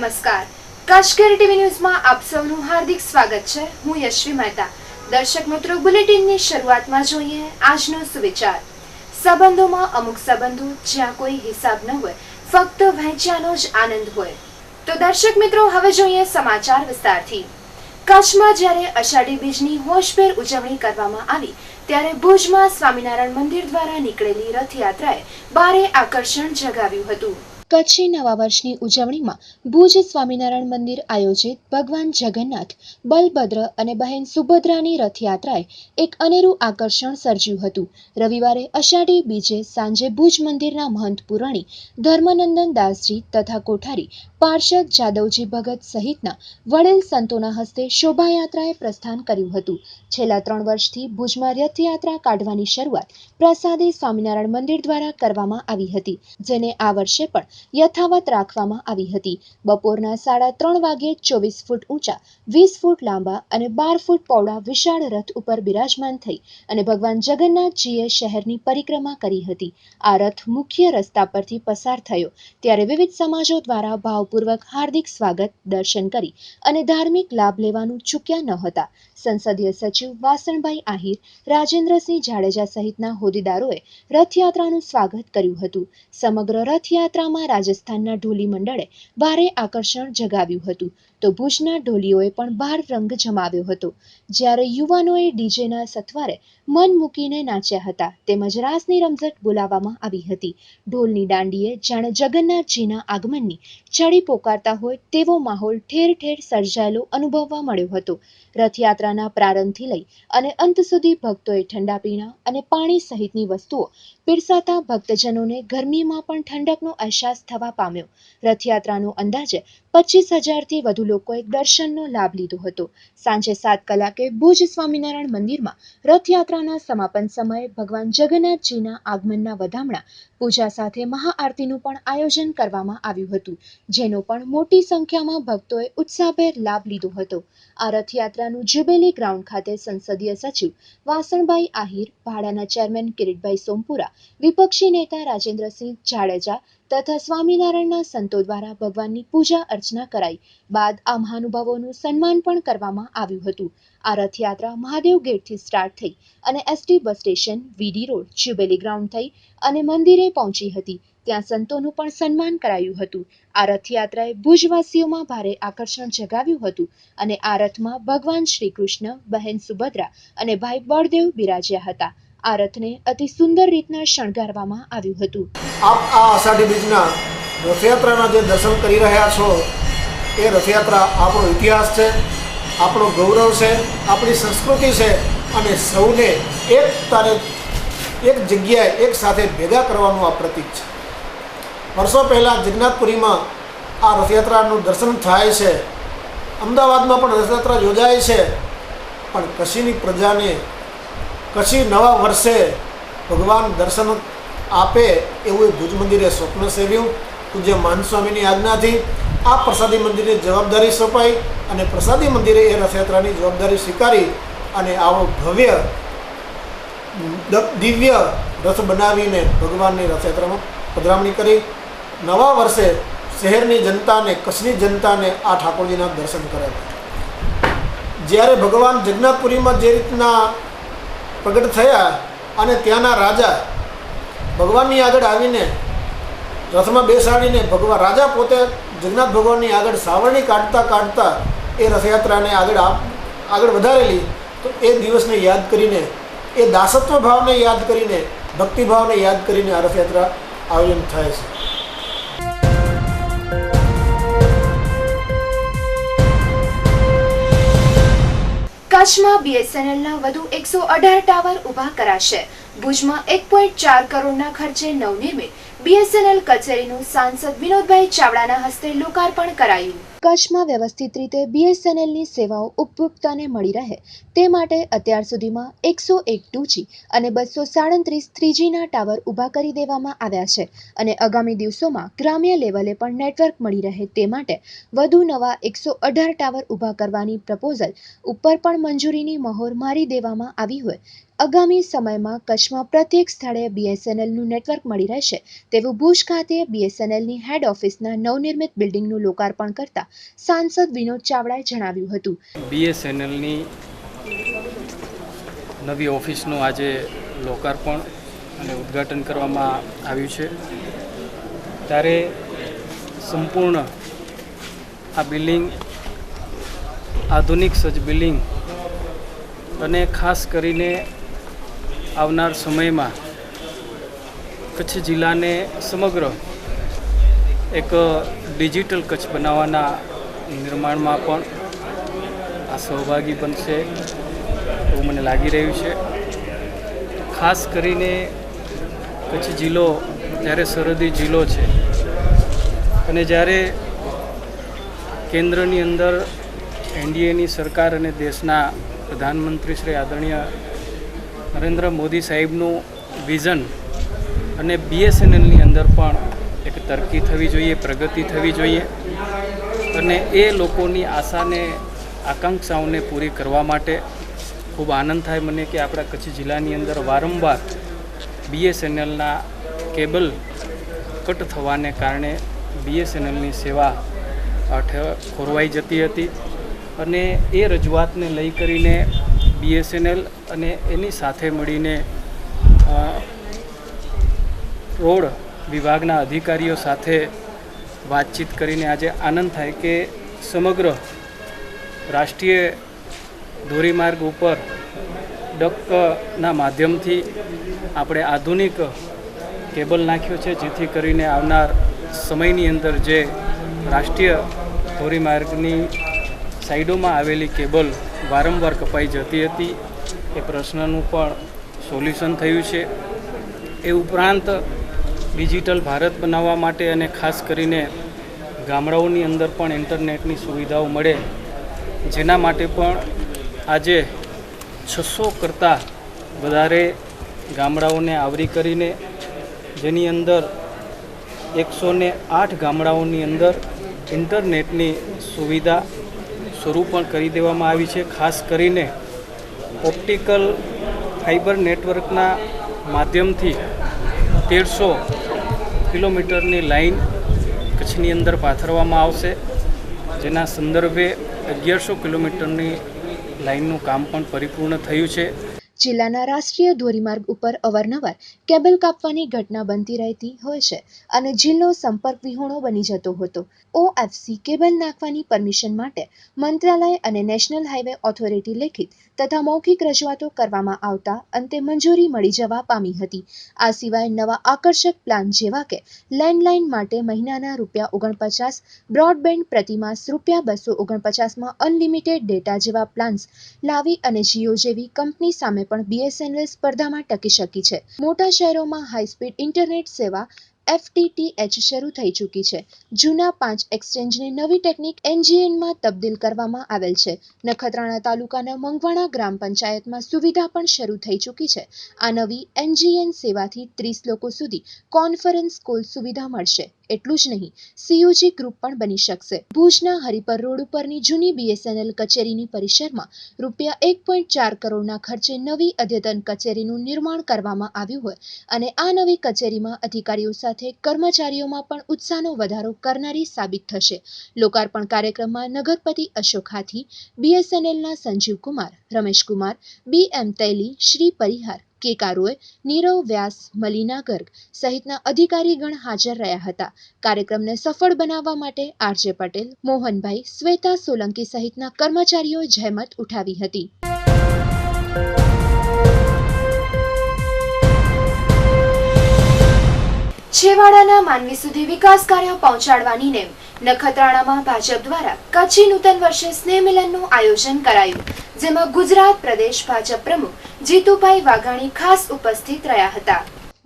નમસ્કાર. કશ્મીર ટીવી ન્યૂઝમાં આપ સૌનું હાર્દિક સ્વાગત છે. હું યશ્વી મહેતા. દર્શક મિત્રો, બુલેટિનની શરૂઆતમાં જોઈએ આજનો સુવિચાર. સંબંધોમાં અમુક સંબંધો જ્યાં કોઈ હિસાબ ન હોય, ફક્ત વહેંચ્યાનો જ આનંદ હોય. તો દર્શક મિત્રો, હવે જોઈએ સમાચાર વિસ્તારથી. કચ્છમાં જ્યારે અષાઢી બીજની હોશભેર ઉજવણી કરવામાં આવી, ત્યારે ભુજમાં સ્વામિનારાયણ મંદિર દ્વારા નીકળેલી રથયાત્રાએ ભારે આકર્ષણ જગાવ્યું હતું. કચ્છી નવા વર્ષની ઉજવણીમાં ભુજ સ્વામિનારાયણ મંદિર આયોજિત ભગવાન જગન્નાથ, બલભદ્ર અને બહેન સુભદ્રાની રથયાત્રાએ એક અનેરું આકર્ષણ સર્જ્યું હતું. રવિવારે અષાઢી બીજે સાંજે ભુજ મંદિરના મહંત પુરાણી ધર્મનંદન દાસજી તથા કોઠારી પાર્ષદ જાદવજી ભગત સહિતના વડીલ સંતોના હસ્તે શોભાયાત્રાએ પ્રસ્થાન કર્યું હતું. છેલ્લા 3 વર્ષથી ભુજમાં રથયાત્રા કાઢવાની શરૂઆત પ્રસાદી સ્વામિનારાયણ મંદિર દ્વારા કરવામાં આવી હતી, જેને આ વર્ષે પણ યથાવત રાખવામાં આવી હતી. બપોરના 3:30 વાગ્યે 24 ફૂટ ઊંચા, 20 ફૂટ લાંબા અને 12 ફૂટ પહોળા વિશાળ રથ ઉપર બિરાજમાન થઈ અને ભગવાન જગન્નાથજીએ શહેરની પરિક્રમા કરી હતી. આ રથ મુખ્ય રસ્તા પરથી પસાર થયો ત્યારે વિવિધ સમાજો દ્વારા ભાવપૂર્વક હાર્દિક સ્વાગત, દર્શન કરી અને ધાર્મિક લાભ લેવાનું ચૂક્યા ન હતા. સંસદીય સચિવ વાસણભાઈ આહિર, રાજેન્દ્રસિંહ જાડેજા સહિતના હોદ્દેદારોએ રથયાત્રાનું સ્વાગત કર્યું હતું. સમગ્ર રથયાત્રામાં રાજસ્થાનના ઢોલી મંડળે ભારે આકર્ષણ જગાવ્યું હતું, તો ભુજના ઢોલીઓએ પણ ભાર રંગ જમાવ્યો હતો. જ્યારે યુવાનોએ ડીજેના સથવારે મન મૂકીને નાચ્યા હતા, તેમજ રાસની રમઝટ બોલાવવામાં આવી હતી. ઢોલની દાંડીએ જાણે જગન્નાથજીના આગમનની ચડી પોકારતા હોય તેવો માહોલ ઠેર ઠેર સર્જાયેલો અનુભવવા મળ્યો હતો. રથયાત્રાના પ્રારંભથી લઈ અને અંત સુધી ભક્તોએ ઠંડા પીણા અને પાણી સહિતની વસ્તુઓ પીરસાતા ભક્તજનોને ગરમીમાં પણ ઠંડકનો અહેસાસ થવા પામ્યો. રથયાત્રાનો અંદાજે 25,000થી વધુ લોકોએ દર્શનનો લાભ લીધો હતો. સાંજે 7 કલાકે ભુજ સ્વામિનારાયણ મંદિરમાં રથયાત્રાના સમાપન સમયે ભગવાન જગન્નાથજીના આગમનના વધામણા પૂજા સાથે મહાઆરતીનું પણ આયોજન કરવામાં આવ્યું હતું, જેનો પણ મોટી સંખ્યામાં ભક્તોએ ઉત્સાહભેર લાભ લીધો હતો. આ રથયાત્રાનું જ્યુબિલી ગ્રાઉન્ડ ખાતે સંસદીય સચિવ વાસણભાઈ આહિર, ભાડાના ચેરમેન કિરીટભાઈ સોમપુરા, વિપક્ષી નેતા રાજેન્દ્રસિંહ જાડેજા તથા સ્વામિનારાયણના સંતો દ્વારા ભગવાનની પૂજા અર્ચના કરાઈ બાદ આ મહાનુભાવોનું સન્માન પણ કરવામાં આવ્યું હતું. આ રથયાત્રા મહાદેવ ગેટથી સ્ટાર્ટ થઈ અને એસટી બસ સ્ટેશન, વીડી રોડ, જ્યુબિલી ગ્રાઉન્ડ થઈ અને મંદિરે પહોંચી હતી. ત્યાં સંતોનું પણ સન્માન કરાયું હતું. આ રથયાત્રાએ ભુજવાસીઓમાં ભારે આકર્ષણ જગાવ્યું હતું અને આ રથમાં ભગવાન શ્રી કૃષ્ણ, બહેન સુભદ્રા અને ભાઈ બળદેવ બિરાજ્યા હતા. આ રથને અતિ સુંદર રીતના શણગારવામાં આવ્યું હતું. આપ આ અષાઢી બીજના રથયાત્રાના જે દર્શન કરી રહ્યા છો, એ રથયાત્રા આપણો ઇતિહાસ છે, આપણો ગૌરવ છે, આપણી સંસ્કૃતિ છે અને સૌને એક જગ્યાએ એક સાથે ભેગા કરવાનું આ પ્રતીક છે. વર્ષો પહેલાં જગન્નાથપુરીમાં આ રથયાત્રાનું દર્શન થાય છે. અમદાવાદમાં પણ રથયાત્રા યોજાય છે, પણ કચ્છની પ્રજાને કચ્છી નવા વર્ષે ભગવાન દર્શન આપે એવું ભુજ મંદિરે સ્વપ્ન સેવ્યું. પૂજ્ય માનસ્વામીની આજ્ઞાથી આ પ્રસાદી મંદિરની જવાબદારી સોંપાઈ અને પ્રસાદી મંદિરે એ રથયાત્રાની જવાબદારી સ્વીકારી અને આવો ભવ્ય દિવ્ય રથ બનાવીને ભગવાનની રથયાત્રામાં પધરામણી કરી. નવા વર્ષે શહેરની જનતાને, કચ્છની જનતાને આ ઠાકોરજીના દર્શન કરાવ્યા. જ્યારે ભગવાન જગન્નાથપુરીમાં જે રીતના પ્રગટ થયા અને ત્યાંના રાજા ભગવાનની આગળ આવીને રથમાં બેસાડીને રાજા પોતે જગન્નાથ ભગવાનની આગળ સાવરણી કાઢતા એ રથયાત્રાને આગળ વધારેલી. તો એ દિવસને યાદ કરીને, એ દાસત્વ ભાવને યાદ કરીને, ભક્તિભાવને યાદ કરીને આ રથયાત્રા આયોજન થાય છે. કચ્છમાં બીએસએનએલના વધુ 118 ટાવર ઊભા કરાશે. ભુજમાં 1.4 કરોડના ખર્ચે નવનિર્મિત બીએસએનએલ કચેરીનું સાંસદ વિનોદભાઈ ચાવડાના હસ્તે લોકાર્પણ કરાયું. કચ્છમાં વ્યવસ્થિત રીતે બીએસએનએલની સેવાઓ ઉપભોક્તાને મળી રહે તે માટે અત્યાર સુધીમાં 101 2G અને 237 3Gના ટાવર ઊભા કરી દેવામાં આવ્યા છે અને આગામી દિવસોમાં ગ્રામ્ય લેવલે પણ નેટવર્ક મળી રહે તે માટે વધુ નવા 118 ટાવર ઊભા કરવાની પ્રપોઝલ ઉપર પણ મંજૂરીની મહોર મારી દેવામાં આવી હોય આગામી સમયમાં કચ્છમાં પ્રત્યેક સ્થળે BSNLનું નેટવર્ક મળી રહેશે તેવું ભુજ ખાતે BSNLની હેડ ઓફિસના નવનિર્મિત બિલ્ડિંગનું લોકાર્પણ કરતા સાંસદ વિનોદ ચાવડાએ જણાવ્યું હતું. BSNLની નવી ઓફિસનું આજે લોકાર્પણ અને ઉદ્ઘાટન કરવામાં આવ્યું છે. ત્યારે સંપૂર્ણ આ બિલ્ડિંગ આધુનિક સજ્જ બિલ્ડિંગ અને ખાસ કરીને આવનાર સમયમાં કચ્છ જિલ્લાને સમગ્ર એક ડિજિટલ કચ્છ બનાવવાના નિર્માણમાં પણ આ સહભાગી બનશે એવું મને લાગી રહ્યું છે. ખાસ કરીને કચ્છ જિલ્લો જ્યારે સરહદી જિલ્લો છે અને જ્યારે કેન્દ્રની અંદર NDAની સરકાર અને દેશના પ્રધાનમંત્રી શ્રી આદરણીય નરેન્દ્ર મોદી સાહેબનું વિઝન અને BSNLની અંદર પણ એક તરક્કી થવી જોઈએ, પ્રગતિ થવી જોઈએ અને એ લોકોની આશાને આકાંક્ષાઓને પૂરી કરવા માટે ખૂબ આનંદ થાય મને કે આપણા કચ્છ જિલ્લાની અંદર વારંવાર BSNLના કેબલ કટ થવાને કારણે BSNLની સેવા ખોરવાઈ જતી હતી અને એ રજૂઆતને લઈ કરીને BSNL અને એની સાથે મળીને રોડ વિભાગના અધિકારીઓ સાથે વાતચીત કરીને આજે આનંદ થાય કે સમગ્ર રાષ્ટ્રીય ધોરીમાર્ગ ઉપર ડકના માધ્યમથી આપણે આધુનિક કેબલ નાખ્યો છે, જેથી કરીને આવનાર સમયની અંદર જે રાષ્ટ્રીય ધોરીમાર્ગની સાઈડોમાં આવેલી કેબલ વારંવાર કપાઈ જતી હતી એ પ્રશ્નનું પણ સોલ્યુશન થયું છે. એ ઉપરાંત ડિજિટલ ભારત બનાવવા માટે અને ખાસ કરીને ગામડાઓની અંદર પણ ઇન્ટરનેટની સુવિધાઓ મળે જેના માટે પણ આજે 600 કરતાં વધારે ગામડાઓને આવરી કરીને જેની અંદર 108 ગામડાઓની અંદર ઇન્ટરનેટની સુવિધા શરૂ પણ કરી દેવામાં આવી છે. ખાસ કરીને ઓપ્ટિકલ ફાઇબર નેટવર્કના માધ્યમથી 1300 કિલોમીટરની લાઈન કચ્છની અંદર પાથરવામાં આવશે, જેના સંદર્ભે 1100 કિલોમીટરની લાઈનનું કામ પણ પરિપૂર્ણ થયું છે. જિલ્લાના રાષ્ટ્રીય ધોરીમાર્ગ ઉપર અવારનવાર કેબલ કાપવાની ઘટના બનતી રહેતી હોય છે અને જિલ્લો સંપર્ક વિહોણો બની જતો હતો. OFC કેબલ નાખવાની પરમિશન માટે મંત્રાલય અને નેશનલ હાઈવે ઓથોરિટી લેખિત તથા મૌખિક રજૂઆતો કરવામાં આવતા અંતે મંજૂરી મળી જવા પામી હતી. આ સિવાય નવા આકર્ષક પ્લાન જેવા કે લેન્ડલાઇન માટે મહિનાના ₹49, બ્રોડબેન્ડ પ્રતિમાસ ₹249 અનલિમિટેડ ડેટા જેવા પ્લાન્સ લાવી અને જીઓ જેવી કંપની સામે પણ BSNL સ્પર્ધામાં ટકી શકી છે. મોટા શહેરોમાં હાઈસ્પીડ ઇન્ટરનેટ સેવા FTTH શરૂ થઈ ચૂકી છે. જૂના 5 એક્સચેન્જને નવી ટેકનિક NGNમાં તબદીલ કરવામાં આવેલ છે. નખત્રાણા તાલુકાના મંગવાણા ગ્રામ પંચાયતમાં સુવિધા પણ શરૂ થઈ ચૂકી છે. આ નવી NGN સેવાથી 30 લોકો સુધી કોન્ફરન્સ કોલ સુવિધા મળશે. એટલું જ નહીં, CUG ગ્રુપ પણ બની શકશે. ભુજના હરિપર રોડ ઉપરની જૂની BSNL કચેરીની પરિસરમાં ₹1.4 કરોડના ખર્ચે નવી અદ્યતન કચેરીનું નિર્માણ કરવામાં આવ્યું હોય અને આ નવી કચેરીમાં અધિકારીઓ સાથે કર્મચારીઓમાં પણ ઉત્સાહનો વધારો કરનારી સાબિત થશે. લોકાર્પણ કાર્યક્રમમાં નગરપતિ અશોક હાથી, BSNLના સંજીવ કુમાર, રમેશ કુમાર, BM તૈલી, શ્રી પરિહાર, K. કારોય, નીરવ વ્યાસ, મલિના ગર્ગ સહિતના અધિકારીગણ હાજર રહ્યા હતા. કાર્યક્રમને સફળ બનાવવા માટે RJ પટેલ, મોહનભાઈ, શ્વેતા સોલંકી સહિતના કર્મચારીઓએ જહેમત ઉઠાવી હતી. છેવાડાના માનવી સુધી વિકાસ કાર્યો પહોંચાડવાની નેમ નખત્રાણામાં ભાજપ દ્વારા કચ્છી નૂતન વર્ષે સ્નેહ મિલનનું આયોજન કરાયું, જેમાં ગુજરાત પ્રદેશ ભાજપ પ્રમુખ જીતુભાઈ વાઘાણી ખાસ ઉપસ્થિત રહ્યા હતા.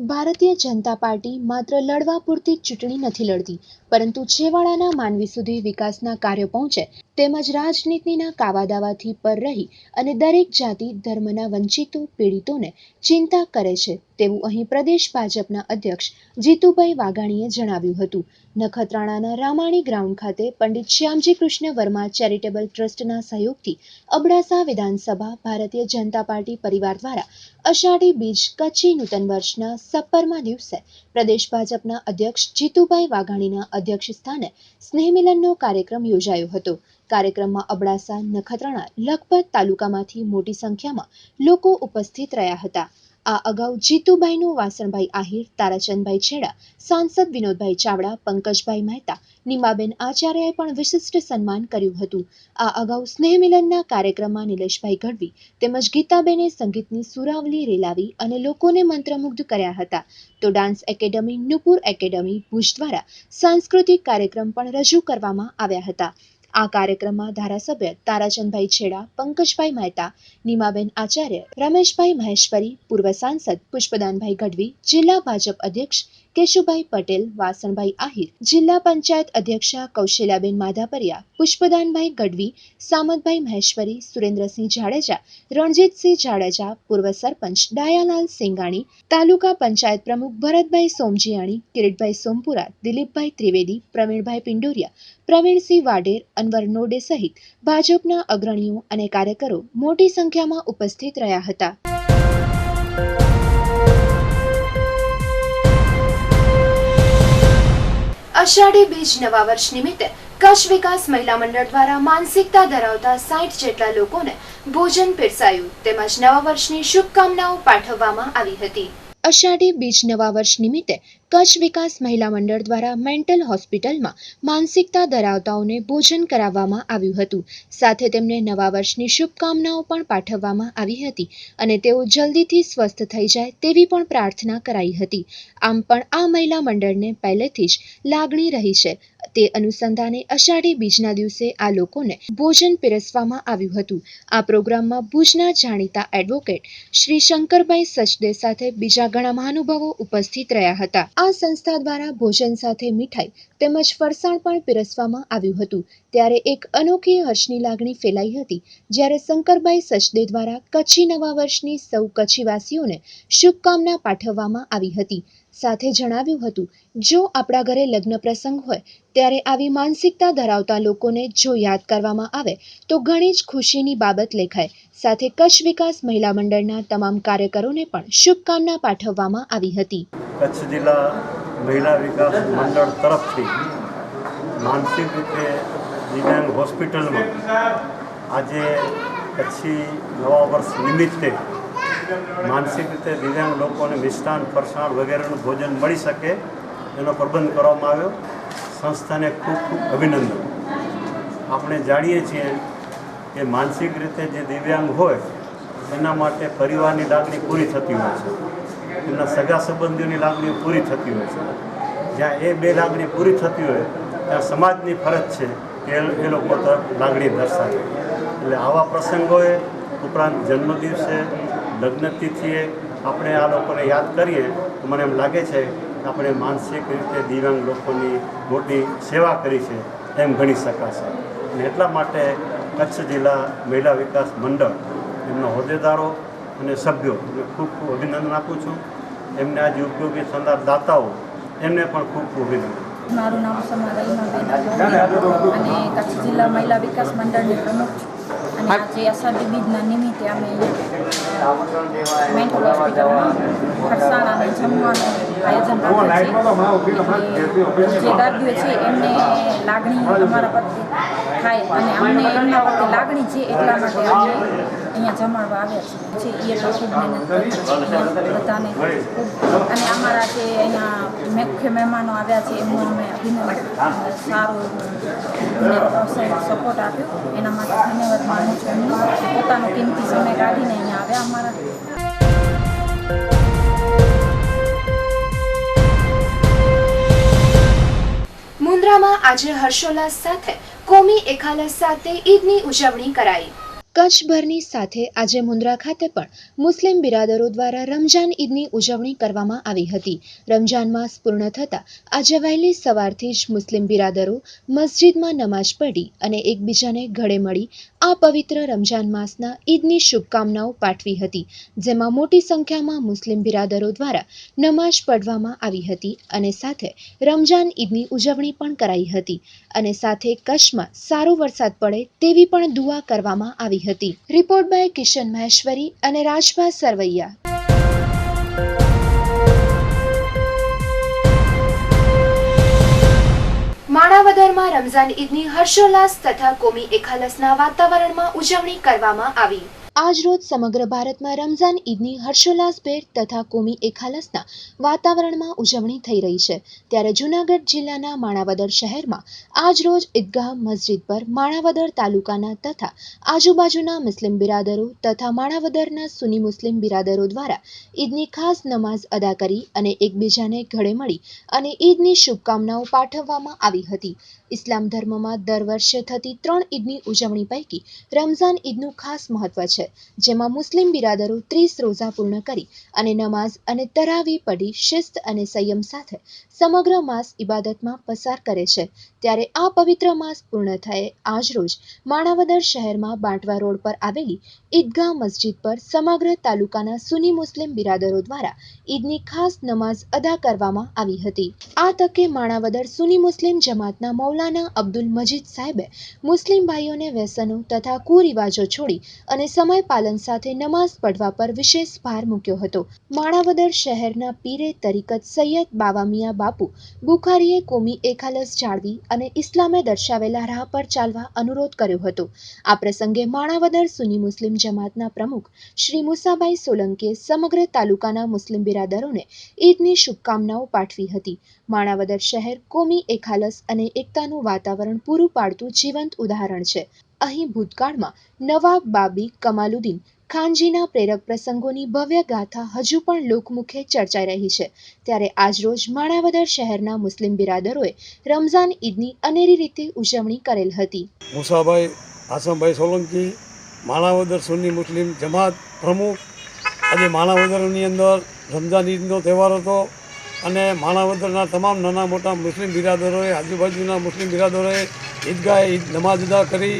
ભારતીય જનતા પાર્ટી માત્ર લડવા પૂરતી ચૂંટણી નથી લડતી, પરંતુ છેવાડાના માનવી સુધી વિકાસના કાર્યો પહોંચે તેમજ રાજનીતિના કાવાદાવાથી પર રહી અને દરેક જાતિ ધર્મના વંચિતો પીડિતોને ચિંતા કરે છે તેવું અહીં પ્રદેશ ભાજપના અધ્યક્ષ જીતુભાઈ વાઘાણીએ જણાવ્યું હતું. નખત્રાણાના રામાણી ગ્રાઉન્ડ ખાતે પંડિત શ્યામજી કૃષ્ણ વર્મા ચેરિટેબલ ટ્રસ્ટના સહયોગથી અબડાસા વિધાનસભા ભારતીય જનતા પાર્ટી પરિવાર દ્વારા અષાઢી બીજ કચ્છી નૂતન વર્ષના 17મા દિવસે પ્રદેશ ભાજપના અધ્યક્ષ જીતુભાઈ વાઘાણીના અધ્યક્ષ સ્થાને સ્નેહમિલનનો કાર્યક્રમ યોજાયો હતો. કાર્યક્રમમાં અબડાસા, નખત્રાણા, લખપત તાલુકામાંથી મોટી સંખ્યામાં લોકો ઉપસ્થિત રહ્યા હતા. આ અગાઉ જીતુભાઈનું વાસણભાઈ આહિર, તારાચંદભાઈ છેડા, સાંસદ વિનોદભાઈ ચાવડા, પંકજભાઈ મહેતા, નીમાબેન આચાર્યએ પણ વિશિષ્ટ સન્માન કર્યું હતું. આ અગાઉ સ્નેહમિલનના કાર્યક્રમમાં નિલેશભાઈ ગઢવી તેમજ ગીતાબેને સંગીતની સુરાવલી રેલાવી અને લોકોને મંત્રમુગ્ધ કર્યા હતા. તો dance academy, Nupur academy Bhuj દ્વારા સાંસ્કૃતિક કાર્યક્રમ પણ રજૂ કરવામાં આવ્યા હતા. આ કાર્યક્રમમાં ધારાસભ્ય તારાચંદભાઈ છેડા, પંકજભાઈ મહેતા, નીમાબેન આચાર્ય, રમેશભાઈ મહેશ્વરી, પૂર્વ સાંસદ પુષ્પદાનભાઈ ગઢવી, જિલ્લા ભાજપ અધ્યક્ષ કેશુભાઈ પટેલ, વાસણભાઈ આહિર, જિલ્લા પંચાયત અધ્યક્ષા કૌશલ્યાબેન માધાપરિયા, પુષ્પદાનભાઈ ગઢવી, સામતભાઈ મહેશ્વરી, સુરેન્દ્રસિંહ જાડેજા, રણજીતસિંહ જાડેજા, પૂર્વ સરપંચ ડાયાલાલ સિંગાણી, તાલુકા પંચાયત પ્રમુખ ભરતભાઈ સોમજીયાણી, કિરીટભાઈ સોમપુરા, દિલીપભાઈ ત્રિવેદી, પ્રવીણભાઈ પિંડોરિયા, પ્રવીણસિંહ વાડેર, અનવર નોડે સહિત ભાજપના અગ્રણીઓ અને કાર્યકરો મોટી સંખ્યામાં ઉપસ્થિત રહ્યા હતા. અષાઢી બીજ નવા વર્ષ નિમિત્તે કચ્છ વિકાસ મહિલા મંડળ દ્વારા માનસિકતા ધરાવતા 60 જેટલા લોકોને ભોજન પીરસાયું તેમજ નવા વર્ષની શુભકામનાઓ પાઠવવામાં આવી હતી. અષાઢી બીજ નવા વર્ષ નિમિત્તે કચ્છ વિકાસ મહિલા મંડળ દ્વારા મેન્ટલ હોસ્પિટલમાં માનસિકતા ધરાવતાઓને ભોજન કરાવવામાં આવ્યું હતું. સાથે તેમને નવા વર્ષની શુભકામનાઓ પણ પાઠવવામાં આવી હતી અને તેઓ જલ્દીથી સ્વસ્થ થઈ જાય તેવી પણ પ્રાર્થના કરાઈ હતી. આમ પણ આ મહિલા મંડળને પહેલેથી જ લાગણી રહી છે. તે અનુસંધાને અષાઢી બીજના દિવસે આ લોકોને ભોજન પીરસવામાં આવ્યું હતું. આ પ્રોગ્રામમાં ભુજના જાણીતા એડવોકેટ શ્રી શંકરભાઈ સચદે સાથે બીજા ઘણા મહાનુભાવો ઉપસ્થિત રહ્યા હતા. આ સંસ્થા દ્વારા ભોજન સાથે મીઠાઈ તેમજ ફરસાણ પણ પીરસવામાં આવ્યું હતું. ત્યારે એક અનોખી હર્ષની લાગણી ફેલાઈ હતી જ્યારે શંકરભાઈ સચદે દ્વારા કચ્છી નવા વર્ષની સૌ કચ્છીવાસીઓને શુભકામના પાઠવવામાં આવી હતી. સાથે જણાવ્યું હતું, જો આપણા ઘરે લગ્ન પ્રસંગ હોય ત્યારે આવી માનસિકતા ધરાવતા લોકોને જો યાદ કરવામાં આવે તો ઘણી જ ખુશીની બાબત લેખાય. સાથે કચ્છ વિકાસ મહિલા મંડળના તમામ કાર્યકરોને પણ શુભકામના પાઠવવામાં આવી હતી. કચ્છ જિલ્લા મહિલા વિકાસ મંડળ તરફથી માનસિક રીતે દિવ્યાંગ હોસ્પિટલમાં આજે કચ્છી નવા વર્ષ નિમિત્તે માનસિક રીતે દિવ્યાંગ લોકોને મિષ્ટાન, ફરસાણ વગેરેનું ભોજન મળી શકે એનો પ્રબંધ કરવામાં આવ્યો. સંસ્થાને ખૂબ ખૂબ અભિનંદન. આપણે જાણીએ છીએ કે માનસિક રીતે જે દિવ્યાંગ હોય એના માટે પરિવારની લાગણી પૂરી થતી હોય છે, એમના સગા સંબંધીઓની લાગણીઓ પૂરી થતી હોય છે. જ્યાં એ બે લાગણી પૂરી થતી હોય ત્યાં સમાજની ફરજ છે કે એ લોકો તરફ લાગણી દર્શાવે. એટલે આવા પ્રસંગોએ ઉપરાંત જન્મદિવસે, લગ્નતિથિએ આપણે આ લોકોને યાદ કરીએ તો મને એમ લાગે છે કે આપણે માનસિક રીતે દિવ્યાંગ લોકોની મોટી સેવા કરી છે એમ ગણી શકાશે. અને એટલા માટે કચ્છ જિલ્લા મહિલા વિકાસ મંડળ એમના હોદ્દેદારો અને સભ્યો ખૂબ ખૂબ અભિનંદન આપું છું. એમને આજે ઉપયોગી થનાર દાતાઓ એમને પણ ખૂબ ખૂબ અભિનંદન. મારું નામ સમા રહીમાબેન અને કચ્છ જિલ્લા મહિલા વિકાસ મંડળની પ્રમુખ છું. અને આજે અષાઢી બીજના નિમિત્તે અમે મેન્ટલ હોસ્પિટલમાં ફરસાણ અને જમવાનું આયોજન રાખ્યું છે. જે દર્દીઓ છે એમને લાગણી અમારા પ્રત્યે થાય અને અમને એમના પ્રત્યે લાગણી છે એટલા માટે અમે અહીંયા જમાડવા આવ્યા છે. એ લોકો ખૂબ મહેનત બધાને ખૂબ અને અમારા જે અહીંયા મુખ્ય મહેમાનો આવ્યા છે એમનું અમે અભિનંદન સારો સપોર્ટ આપ્યો એના માટે ધન્યવાદ માનું છું. પોતાનો કિંમતી સમય કાઢીને અહીંયા આવ્યા અમારા. મુન્દ્રામાં આજે હર્ષોલ્લાસ સાથે કોમી એખાલસ સાથે ઈદની ઉજવણી કરાઈ. કચ્છભરની સાથે આજે મુન્દ્રા ખાતે પણ મુસ્લિમ બિરાદરો દ્વારા રમજાન ઈદની ઉજવણી કરવામાં આવી હતી. રમજાન માસ પૂર્ણ થતાં આજે વહેલી સવારથી જ મુસ્લિમ બિરાદરો મસ્જિદમાં નમાઝ પઢી અને એકબીજાને ગળે મળી આ પવિત્ર રમજાન માસના ઈદની શુભકામનાઓ પાઠવી હતી, જેમાં મોટી સંખ્યામાં મુસ્લિમ બિરાદરો દ્વારા નમાઝ પઢવામાં આવી હતી અને સાથે રમજાન ઈદની ઉજવણી પણ કરાઈ હતી અને સાથે કચ્છમાં સારો વરસાદ પડે તેવી પણ દુઆ કરવામાં આવી હતી. રિપોર્ટ બાય કિશન મહેશ્વરી અને રાજભા સરવૈયા. માણાવદરમાં રમઝાન ઈદની હર્ષોલ્લાસ તથા કોમી એખાલસના વાતાવરણમાં ઉજવણી કરવામાં આવી. આજરોજ સમગ્ર ભારતમાં રમઝાન ઈદની હર્ષોલ્લાસભેર તથા કોમી એખાલસના વાતાવરણમાં ઉજવણી થઈ રહી છે, ત્યારે જૂનાગઢ જિલ્લાના માણાવદર શહેરમાં આજરોજ ઈદગાહ મસ્જિદ પર માણાવદર તાલુકાના તથા આજુબાજુના મુસ્લિમ બિરાદરો તથા માણાવદરના સુન્ની મુસ્લિમ બિરાદરો દ્વારા ઈદની ખાસ નમાઝ અદા કરી અને એકબીજાને ગળે મળી અને ઈદની શુભકામનાઓ પાઠવવામાં આવી હતી. ઇસ્લામ ધર્મમાં દર વર્ષે થતી 3 ઈદની ઉજવણી પૈકી રમઝાન ઈદનું ખાસ મહત્વ છે, જેમાં મુસ્લિમ બિરાદરો 30 રોઝા પૂર્ણ કરી અને નમાઝ અને તરાવી પઢી શિસ્ત અને સંયમ સાથે સમગ્ર માસ ઇબાદતમાં પસાર કરે છે. ત્યારે આ પવિત્ર માસ પૂર્ણ થયે આજરોજ માણાવદર શહેરમાં બાંટવા રોડ પર આવેલી ઈદગાહ મસ્જિદ પર સમગ્ર તાલુકાના સુન્ની મુસ્લિમ બિરાદરો દ્વારા ઈદની ખાસ નમાઝ અદા કરવામાં આવી હતી. આ તકે માણાવદર સુન્ની મુસ્લિમ જમાતના મૌલાના અબ્દુલ મજીદ સાહેબે મુસ્લિમ ભાઈઓને વ્યસનો તથા કુરિવાજો છોડી અને સમય પાલન સાથે નમાઝ પઢવા પર વિશેષ ભાર મૂક્યો હતો. માણાવદર શહેરના પીરે તરીકત સૈયદ બાવા મિયા બાપુ બુખારીએ કોમી એખાલસ જાળવી અને ઇસ્લામે દર્શાવેલા રાહ પર ચાલવા અનુરોધ કર્યો હતો. આ પ્રસંગે માણાવદર સુન્ની મુસ્લિમ જમાતના પ્રમુખ શ્રી મુસાભાઈ સોલંકીએ સમગ્ર તાલુકાના મુસ્લિમ બિરાદરોને ઈદની શુભકામનાઓ પાઠવી હતી. માણાવદર શહેર કોમી એખાલસ અને એકતાનું વાતાવરણ પૂરું પાડતું જીવંત ઉદાહરણ છે. અહીં ભૂતકાળમાં નવાબ બાબી કમાલુદ્દીન ખાનજીના પ્રેરક પ્રસંગોની ભવ્ય ગાથા હજુ પણ લોકમુખે ચર્ચાઈ રહી છે. ત્યારે આજરોજ માણાવદર શહેરના મુસ્લિમ બિરાદરોએ રમઝાન ઈદની અનેરી રીતે ઉજવણી કરેલ હતી. મુસાભાઈ આસમભાઈ સોલંકી, માણાવદર સુન્ની મુસ્લિમ જમાત પ્રમુખ. આજે માણાવદરની અંદર રમઝાન ઈદનો તહેવાર હતો અને માણાવદરના તમામ નાના મોટા મુસ્લિમ બિરાદરોએ, આજુબાજુના મુસ્લિમ બિરાદરોએ ઈદગાહે ઈદ નમાઝ અદા કરી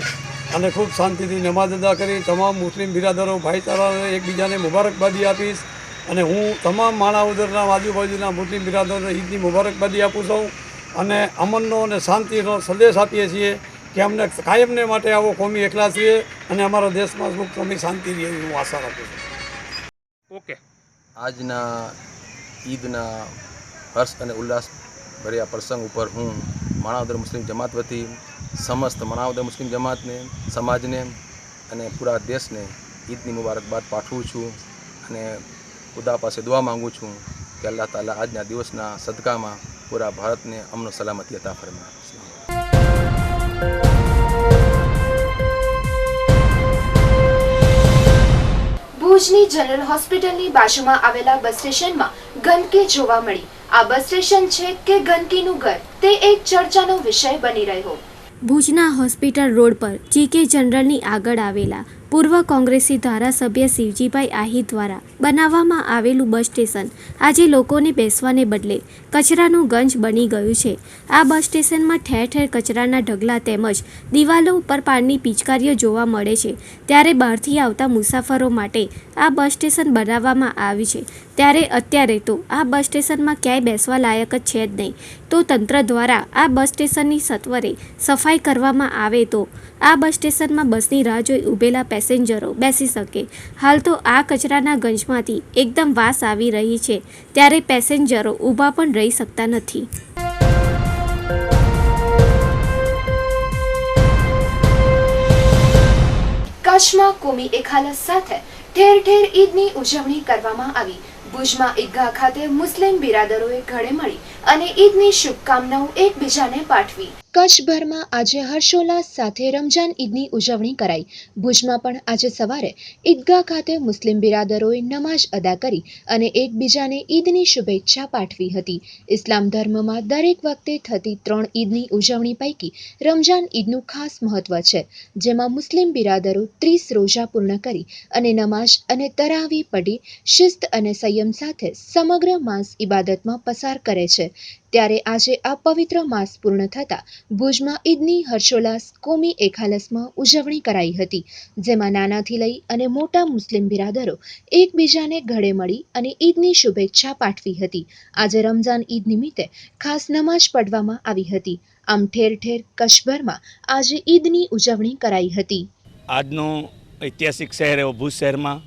અને ખૂબ શાંતિથી નમાઝ અદા કરી. તમામ મુસ્લિમ બિરાદરો ભાઈચારાને એકબીજાને મુબારકબાદી આપીશ અને હું તમામ માણાવદરના આજુબાજુના મુસ્લિમ બિરાદરોને ઈદની મુબારકબાદી આપું છું અને અમનનો અને શાંતિનો સંદેશ આપીએ છીએ કે અમને કાયમને માટે આવો કોમી એકલા છીએ અને અમારા દેશમાં સુખ કોમી શાંતિ રહે એવી હું આશા રાખું છું. ઓકે. આજના ઈદના હર્ષ અને ઉલ્લાસ ભર્યા પ્રસંગ ઉપર હું માણાવદર મુસ્લિમ જમાત વતી સમસ્ત માણાવદર મુસ્લિમ જમાતને, સમાજને અને પૂરા દેશને ઈદની મુબારકબાદ પાઠવું છું અને ખુદા પાસે દુઆ માગું છું કે અલ્લાહ તાલા આજના દિવસના સદકામાં પૂરા ભારતને અમન સલામતી અતા ફરમાય. ભુજની જનરલ હોસ્પિટલની બાજુમાં આવેલા બસ સ્ટેશનમાં ગંદકી જોવા મળી. આ બસ સ્ટેશન છે કે ગંદકીનું ઘર, તે એક ચર્ચાનો વિષય બની રહ્યો. ભુજના હોસ્પિટલ રોડ પર જીકે જનરલની આગળ આવેલા પૂર્વ કોંગ્રેસી ધારાસભ્ય શિવજીભાઈ આહિર દ્વારા બનાવવામાં આવેલું બસ સ્ટેશન આજે લોકોને બેસવાને બદલે કચરાનું ગંજ બની ગયું છે. આ બસ સ્ટેશનમાં ઠેર ઠેર કચરાના ઢગલા તેમજ દિવાલો ઉપર પાણીની પિચકારીઓ જોવા મળે છે. ત્યારે બહારથી આવતા મુસાફરો માટે આ બસ સ્ટેશન બનાવવામાં આવ્યું છે. ત્યારે અત્યારે તો આ બસ સ્ટેશનમાં ક્યાંય બેસવા લાયક જ છે જ નહીં. તો તંત્ર દ્વારા આ બસ સ્ટેશનની સત્વરે સફાઈ કરવામાં આવે તો આ બસ સ્ટેશનમાં બસની રાહ જોઈ ઊભેલા પેસેન્જરો બેસી શકે. હાલ તો આ કચરાના ગંજમાંથી એકદમ વાસ આવી રહી છે, ત્યારે પેસેન્જરો ઊભા પણ રહી શકતા નથી. કચ્છમાં કોમી એખાલસ સાથે ઠેર ઠેર ઈદની ઉજવણી કરવામાં આવી. ભુજમાં ઈદગાહ ખાતે મુસ્લિમ બિરાદરોએ ગળે મળી અને ઈદની શુભકામનાઓ એકબીજાને પાઠવી. કચ્છભરમાં આજે હર્ષોલ્લાસ સાથે રમજાન ઈદની ઉજવણી કરાઈ. ભુજમાં પણ આજે સવારે ઈદગાહ ખાતે મુસ્લિમ બિરાદરોએ નમાઝ અદા કરી અને એકબીજાને ઈદની શુભેચ્છા પાઠવી હતી. ઇસ્લામ ધર્મમાં દરેક વખતે થતી 3 ઈદની ઉજવણી પૈકી રમજાન ઈદનું ખાસ મહત્વ છે, જેમાં મુસ્લિમ બિરાદરો 30 રોઝા પૂર્ણ કરી અને નમાઝ અને તરાવી પઢી શિસ્ત અને સંયમ સાથે સમગ્ર માસ ઇબાદતમાં પસાર કરે છે. ત્યારે આજે આ પવિત્ર માસ પૂર્ણ થતાં ભુજમાં ઈદની હર્ષોલ્લાસ કોમી એખાલસમાં ઉજવણી કરાઈ હતી, જેમાં નાનાથી લઈ અને મોટા મુસ્લિમ બિરાદરો એકબીજાને ગળે મળી અને ઈદની શુભેચ્છા પાઠવી હતી. આજે રમઝાન ઈદ નિમિત્તે ખાસ નમાઝ પઢવામાં આવી હતી. આમ ઠેર ઠેર કચ્છભરમાં આજે ઈદની ઉજવણી કરાઈ હતી. આજનો ઐતિહાસિક શહેર એવો ભુજ શહેરમાં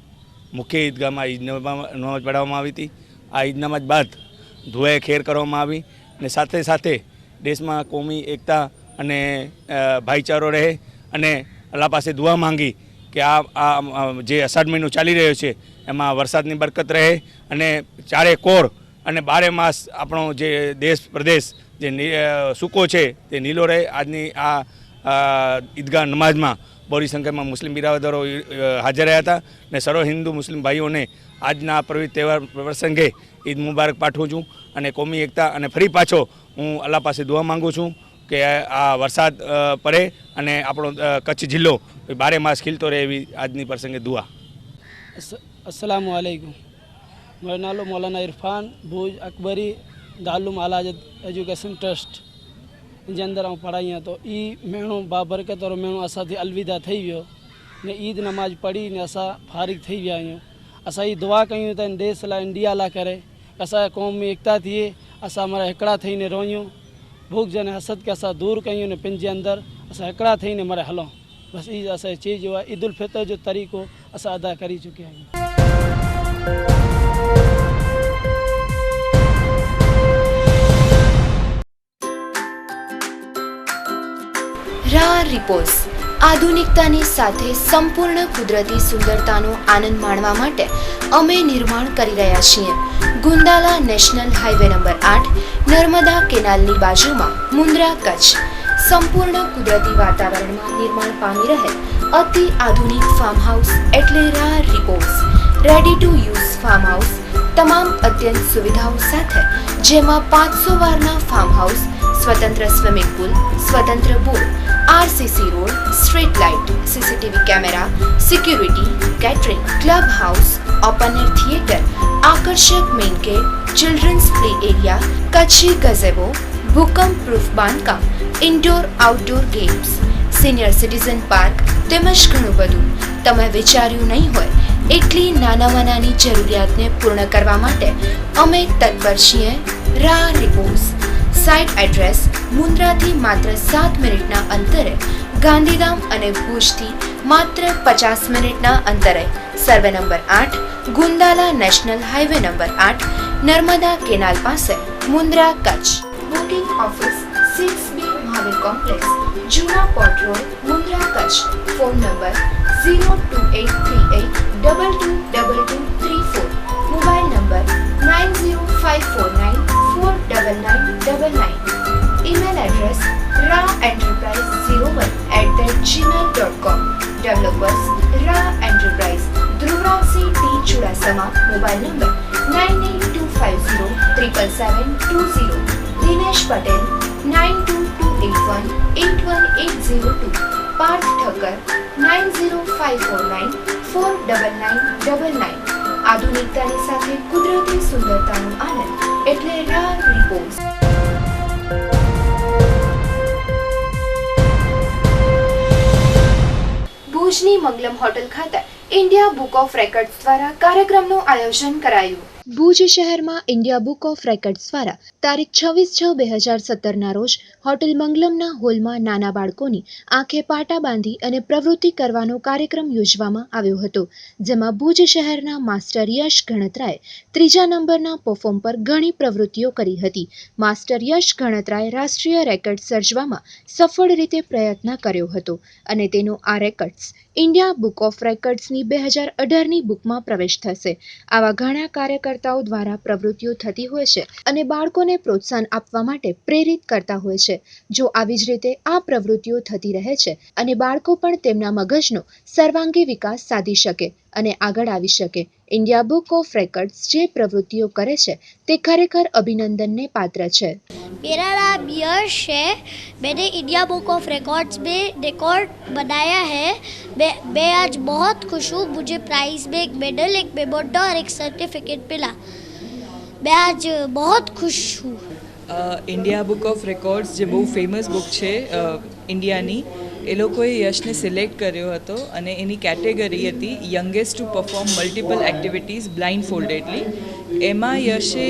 મુખ્ય ઈદગાહમાં ઈદ નમાઝ પઢાવવામાં આવી હતી. આ ઈદ નમાઝ બાદ ધુઆએ ખેર કરવામાં આવી અને સાથે સાથે દેશમાં કોમી એકતા અને ભાઈચારો રહે અને અલ્લાહ પાસે દુઆ માંગી કે આ જે અષાઢ મહિનો ચાલી રહ્યો છે એમાં વરસાદની બરકત રહે અને ચારે કોર અને બારે માસ આપણો જે દેશ પ્રદેશ જે સૂકો છે તે નીલો રહે. આજની આ ઈદગાહ નમાઝમાં બહોળી સંખ્યામાં મુસ્લિમ બિરાદરો હાજર રહ્યા હતા અને સર્વ હિન્દુ મુસ્લિમ ભાઈઓને આજના પવિત્ર તહેવાર પ્રસંગે ઈદ મુબારક પાઠવું છું અને કોમી એકતા અને ફરી પાછો હું અલ્લાહ પાસે દુઆ માંગુ છું કે આ વરસાદ પડે અને આપણો કચ્છ જિલ્લો બારે માસ ખીલતો રહે એવી આજની પ્રસંગે દુઆ. अस्सलामु अलैकुम. मेरा नालो मौलाना इरफान भुज अकबरी दारुल आला हज़रत एजुकेशन ट्रस्ट जे अंदर आऊं पढ़ाई तो ई महीनो बाबरकत और महीनो असांजी अलविदा थी वियो ने ईद नमाज पढ़ी ने असां फारिग थी विया आहियूं. असां ई दुआ कयूं त देश लाइ इंडिया लाइ करे असां क़ौम में एकता थिए, असां मां हिकिड़ा थईने रोयूं, भूख जने हसद के असां दूर कयूं ने पंहिंजे अंदर असां हिकिड़ा थईने मरे हलूं. बस ई असांजी चीज जो आहे ईद उल फितर जो तरीक़ो असां अदा करी चुकिया आहियूं. રા રિપોઝ આધુનિકતાની સાથે સંપૂર્ણ કુદરતી સુંદરતાનો આનંદ માણવા માટે અમે નિર્માણ કરી રહ્યા છીએ. Gundala national highway number 8, Narmada કેનાલની બાજુમાં, મુન્દ્રા, કચ્છ. સંપૂર્ણ કુદરતી વાતાવરણમાં નિર્માણ પામી રહેલ અતિ આધુનિક ફાર્મ હાઉસ એટલે Ra repose. Ready to use farm house તમામ અત્યંત સુવિધાઓ સાથે, જેમાં 500 વારના ફાર્મ હાઉસ, સ્વતંત્ર સ્વિમિંગ પુલ, સ્વતંત્ર bore, RCC road, street light, CCTV camera, security, catering, club house, open air theatre, આકર્ષક main gate, children's play area, Kutchi gazebo, ભૂકંપ પ્રૂફ બાંધકામ, indoor outdoor games, senior citizen park તેમજ ઘણું બધું. તમે વિચાર્યું નહીં હોય એટલી નાનામાં નાની જરૂરિયાતને પૂર્ણ કરવા માટે અમે તત્પર છીએ. રા રિપોઝ. સાઇટ એડ્રેસ મુન્દ્રાથી માત્ર 7 મિનિટના અંતરે, ગાંધીધામ અને ભુજથી માત્ર 50 મિનિટના અંતરે. Survey number 8, Gundala national highway number 8, Narmada canal પાસે, Mundra, Kutch. Booking office 6B Mahavir complex, જૂના port road, Mundra, Kutch. Phone number 02838222234. Mobile number 9054949999. Email address raenterprise01@gmail.com. Developers Ra enterprise, Dhruvrajsinh T Chudasama. Mobile number 9825037720. Dinesh Patel 9228181802. Parth Thakkar 9054949999. આધુનિકતાની સાથે કુદરતી સુંદરતાનો આનંદ એટલે રા રિપોઝ. ભુજની મંગલમ હોટલ ખાતે ઇન્ડિયા બુક ઓફ રેકોર્ડ્સ દ્વારા કાર્યક્રમનું આયોજન કરાયું. ભુજ શહેરમાં ઇન્ડિયા બુક ઓફ રેકોર્ડ્સ દ્વારા તારીખ 26/6/2017 રોજ હોટેલ મંગલમના હોલમાં નાના બાળકોની આંખે પાટા બાંધી અને પ્રવૃત્તિ કરવાનો કાર્યક્રમ યોજવામાં આવ્યો હતો, જેમાં ભુજ શહેરના માસ્ટર યશ ગણત્રાએ 3જા નંબરના પરફોર્મ પર ઘણી પ્રવૃત્તિઓ કરી હતી. માસ્ટર યશ ગણત્રાએ રાષ્ટ્રીય રેકોર્ડ સર્જવામાં સફળ રીતે પ્રયત્ન કર્યો હતો અને તેનો આ રેકોર્ડ્સ ઇન્ડિયા બુક ઓફ રેકોર્ડ્સની 2018ની બુકમાં પ્રવેશ થશે. આવા ઘણા કાર્યકર્તાઓ દ્વારા પ્રવૃત્તિઓ થતી હોય છે અને બાળકોને પ્રોત્સાહન આપવા માટે પ્રેરિત કરતા હોય છે. જો આવી જ રીતે આ પ્રવૃત્તિઓ થતી રહે છે અને બાળકો પણ તેમના મગજનો સર્વાંગી વિકાસ સાધી શકે અને આગળ આવી શકે, ઇન્ડિયા બુક ઓફ રેકોર્ડ્સ જે પ્રવૃત્તિઓ કરે છે તે ખરેખર અભિનંદનને પાત્ર છે. मेरा नाम यश है. मैंने इंडिया बुक ऑफ रिकॉर्ड्स में रिकॉर्ड बनाया है. मैं आज बहुत खुश हूँ. मुझे प्राइज़ में एक मेडल, एक मेमोंटो और एक सर्टिफिकेट मिला. मैं आज बहुत खुश हूँ. ઇન્ડિયા બુક ઓફ રેકોર્ડ્સ જે બહુ ફેમસ બુક છે ઇન્ડિયાની, એ લોકોએ યશને સિલેક્ટ કર્યો હતો અને એની કેટેગરી હતી youngest to perform multiple activities blindfoldedly. એમાં યશે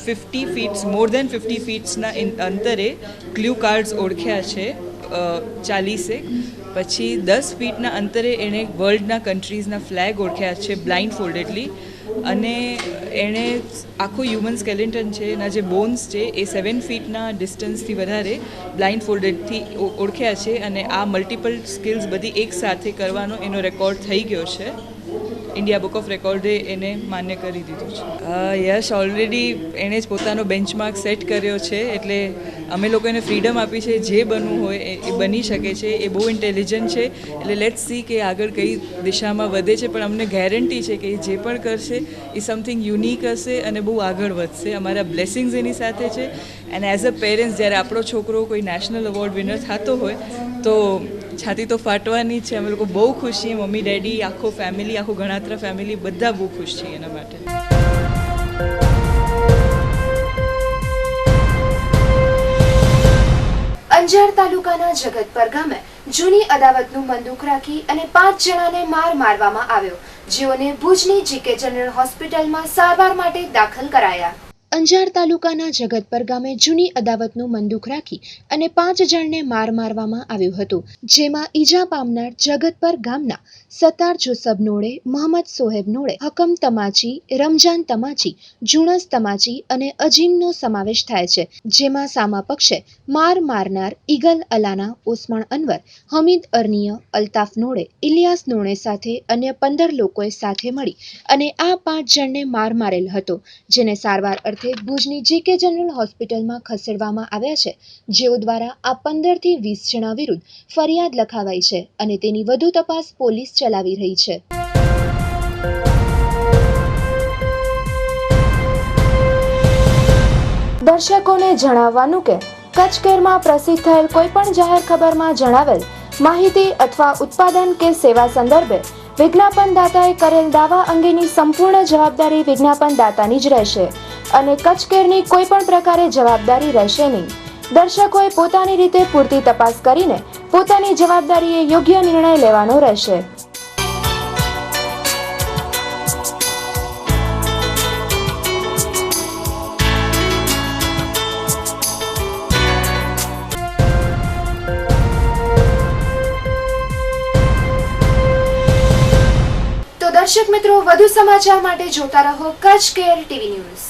50 ફીટ્સ, મોર દેન 50 ફીટ્સના અંતરે ક્લ્યુ કાર્ડ્સ ઓળખ્યા છે 40. પછી 10 ફીટના અંતરે એણે વર્લ્ડના કન્ટ્રીઝના ફ્લેગ ઓળખ્યા છે બ્લાઇન્ડ ફોલ્ડેડલી. અને એણે આખું હ્યુમન સ્કેલેટન છે એના જે બોન્સ છે એ 7 ફીટના ડિસ્ટન્સથી વધારે બ્લાઇન્ડ ફોલ્ડેડથી ઓળખ્યા છે. અને આ મલ્ટિપલ સ્કિલ્સ બધી એક સાથે કરવાનો એનો રેકોર્ડ થઈ ગયો છે. ઇન્ડિયા બુક ઓફ રેકોર્ડે એને માન્ય કરી દીધું છે. યશ ઓલરેડી એણે જ પોતાનો બેન્ચમાર્ક સેટ કર્યો છે, એટલે અમે લોકો એને ફ્રીડમ આપી છે, જે બનવું હોય એ બની શકે છે. એ બહુ ઇન્ટેલિજન્ટ છે, એટલે લેટ્સ સી કે આગળ કઈ દિશામાં વધે છે. પણ અમને ગેરંટી છે કે એ જે પણ કરશે એ સમથિંગ યુનિક હશે અને બહુ આગળ વધશે. અમારા બ્લેસિંગ્સ એની સાથે છે. એન્ડ એઝ અ પેરેન્ટ્સ જ્યારે આપણો છોકરો કોઈ નેશનલ એવોર્ડ વિનર થતો હોય તો છાતી તો ફાટવાની છે. અમે લોકો બહુ ખુશ છીએ, મમ્મી ડેડી, આખો ફેમિલી, આખું ગણાત્રા ફેમિલી બધા બહુ ખુશ છીએ એના માટે. અંજાર તાલુકાના જગતપર ગામે જૂની અદાવતનું બંદૂક રાખી અને 5 જણાને માર મારવામાં આવ્યો, જેઓને ભુજની જીકે જનરલ હોસ્પિટલમાં સારવાર માટે દાખલ કરાયા. અંજાર તાલુકાના જગતપર ગામે જૂની અદાવતનું બંદૂક રાખી અને 5 જણને માર મારવામાં આવ્યું હતું, જેમાં ઈજા પામનાર જગતપર ગામના સત્તાર જોસફ નોડે, મોહમ્મદ સોહેબ નોડે, હકમ તમાચી, રમજાન તમાચી, જુણસ તમાચી અને અજીમનો સમાવેશ થાય છે. જેમાં સામા પક્ષે માર મારનાર ઈગલ અલાના, ઓસમાણ અનવર, હમીદ અરનીય, અલ્તાફ નોડે, ઇલિયાસ નોડે સાથે અન્ય 15 લોકોએ સાથે મળી અને આ 5 જણને માર મારેલ હતો, જેને સારવાર અર્થે ભુજની જીકે જનરલ હોસ્પિટલમાં ખસેડવામાં આવ્યા છે, જેઓ દ્વારા આ 15 થી 20 જણા વિરુદ્ધ ફરિયાદ લખાવાઈ છે અને તેની વધુ તપાસ પોલીસ ચલાવી રહી છે. દર્શકોને જણાવવાનું કે કચ્છ કેરમાં પ્રસિદ્ધ થયેલ કોઈ પણ જાહેર ખબરમાં જણાવેલ માહિતી અથવા ઉત્પાદન કે સેવા સંદર્ભે વિજ્ઞાપનદાતાએ કરેલ દાવા અંગેની સંપૂર્ણ જવાબદારી વિજ્ઞાપનદાતાની જ રહેશે અને કચ્છ કેરની કોઈ પણ પ્રકારે જવાબદારી રહેશે નહીં. દર્શકોએ પોતાની રીતે પૂરતી તપાસ કરીને પોતાની જવાબદારીએ યોગ્ય નિર્ણય લેવાનો રહેશે. દર્શક મિત્રો, વધુ સમાચાર માટે જોતા રહો કચ્છ કેર ટીવી ન્યૂઝ.